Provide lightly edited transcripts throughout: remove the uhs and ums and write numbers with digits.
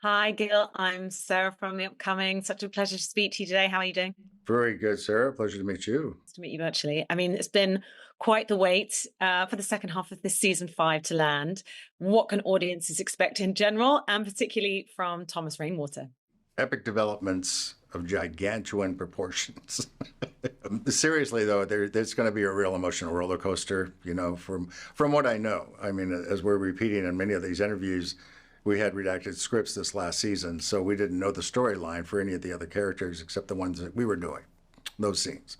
Hi, Gil. I'm Sarah from the upcoming. Such a pleasure to speak to you today. How are you doing? Very good, Sarah. Pleasure to meet you. Nice to meet you virtually. I mean, it's been quite the wait for the second half of this season five to land. What can audiences expect in general, and particularly from Thomas Rainwater? Epic developments of gigantuan proportions. Seriously, though, there's going to be a real emotional roller coaster. From what I know. I mean, as we're repeating in many of these interviews, we had redacted scripts this last season, so we didn't know the storyline for any of the other characters except the ones that we were doing, those scenes.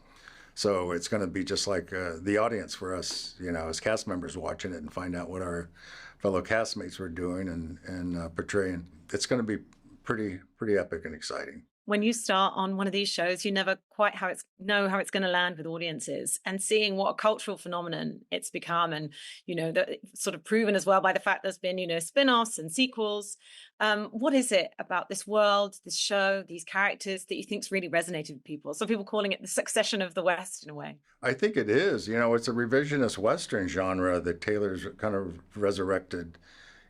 So it's going to be just like the audience for us, as cast members watching it and find out what our fellow castmates were doing and portraying. It's going to be pretty epic and exciting. When you start on one of these shows, you never quite know how it's going to land with audiences, and seeing what a cultural phenomenon it's become, and that it's sort of proven as well by the fact there's been spin-offs and sequels. What is it about this world, this show, these characters that you think's really resonated with people? Some people calling it the succession of the West in a way. I think it is. It's a revisionist Western genre that Taylor's kind of resurrected.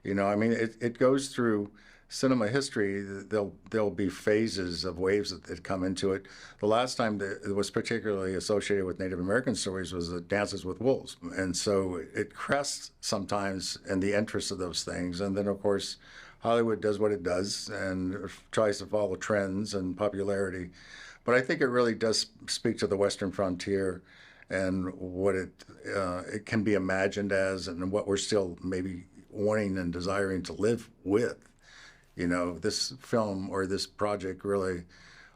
I mean, it goes through cinema history. There'll be phases of waves that come into it. The last time that it was particularly associated with Native American stories was the Dances with Wolves, and so it crests sometimes in the interest of those things. And then, of course, Hollywood does what it does and tries to follow trends and popularity. But I think it really does speak to the Western frontier and what it can be imagined as, and what we're still maybe wanting and desiring to live with. This film or this project really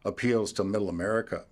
appeals to Middle America.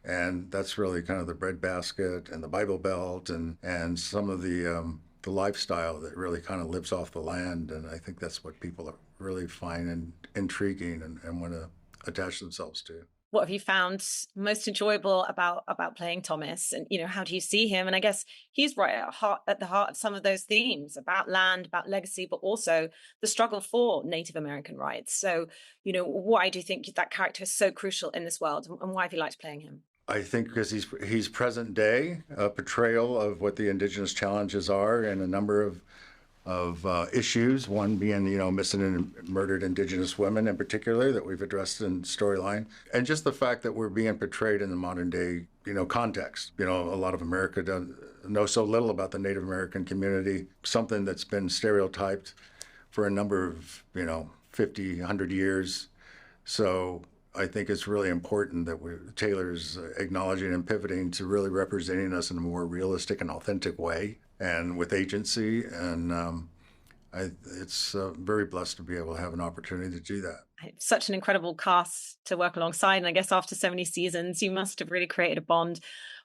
And that's really kind of the breadbasket and the Bible Belt and some of the lifestyle that really kind of lives off the land. And I think that's what people really find intriguing and want to attach themselves to. What have you found most enjoyable about playing Thomas? And how do you see him? And I guess he's right at the heart of some of those themes about land, about legacy, but also the struggle for Native American rights. So, why do you think that character is so crucial in this world, and why have you liked playing him? I think because he's present day, a portrayal of what the indigenous challenges are and a number of issues, one being, missing and murdered Indigenous women in particular that we've addressed in storyline. And just the fact that we're being portrayed in the modern day, context. A lot of America doesn't know so little about the Native American community, something that's been stereotyped for a number of, 50, 100 years. So I think it's really important that Taylor's acknowledging and pivoting to really representing us in a more realistic and authentic way and with agency. And it's very blessed to be able to have an opportunity to do that. Such an incredible cast to work alongside. And I guess after so many seasons, you must have really created a bond.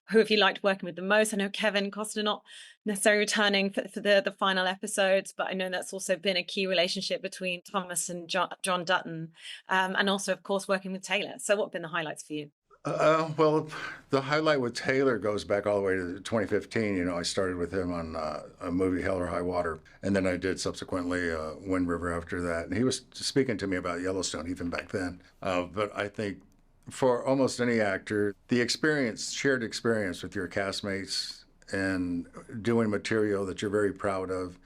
Who have you liked working with the most? I know Kevin Costner not necessarily returning for the final episodes, but I know that's also been a key relationship between Thomas and John Dutton, and also, of course, working with Taylor. So what have been the highlights for you? Well, the highlight with Taylor goes back all the way to 2015. I started with him on a movie, Hell or High Water, and then I did subsequently Wind River after that. And he was speaking to me about Yellowstone even back then. But I think for almost any actor, the shared experience with your castmates and doing material that you're very proud of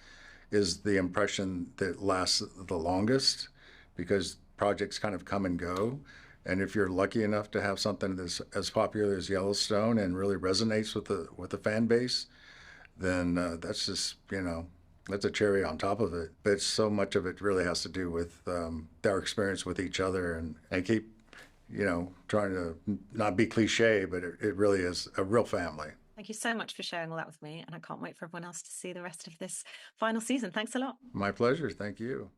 is the impression that lasts the longest, because projects kind of come and go. And if you're lucky enough to have something that's as popular as Yellowstone and really resonates with the fan base, then that's just, that's a cherry on top of it. But so much of it really has to do with our experience with each other, and keep, trying to not be cliche, but it really is a real family. Thank you so much for sharing all that with me. And I can't wait for everyone else to see the rest of this final season. Thanks a lot. My pleasure. Thank you.